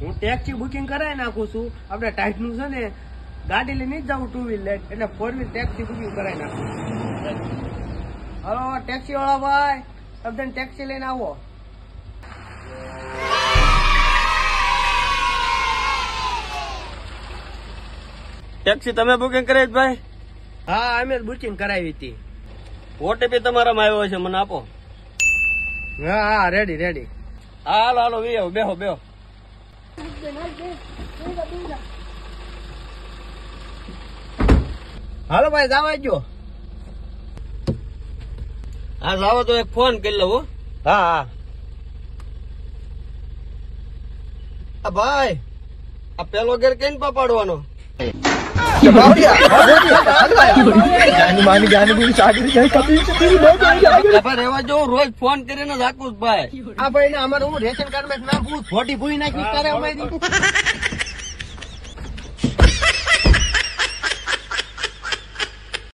હું taxi booking કરાવી નાખું છું. આપણે ટાઈટ નું છે ને ગાડી લઈને જ જાઉં 2 વ્હીલ લઈને, એટલે 4 વ્હીલ ટેક્સી બુકિંગ કરાવી નાખું. હલો ટેક્સી વાળા ભાઈ, તમે ટેક્સી લઈને આવો. ટેક્સી તમે બુકિંગ કરી ભાઈ? હા અમે જ બુકિંગ કરાવી હતી. ઓટીપી તમારામાં આવ્યો છે, મને આપો. હા હા રેડી રેડી. હા હાલો હાલો બેહો બેહો. હાલો ભાઈ જવા જો. હા લાવો તો એક ફોન કરી લઉં. હા હા. આ ભાઈ આ પેલો ગેર કઈ પાડવાનો? રેવા જો રોજ ફોન કરીને રાખું ભાઈ. આ ભાઈ ને અમારે હું રેશન કાર્ડ માં નામ ભૂત ફોટી ભૂઈ નાખ્યું તારે અમારી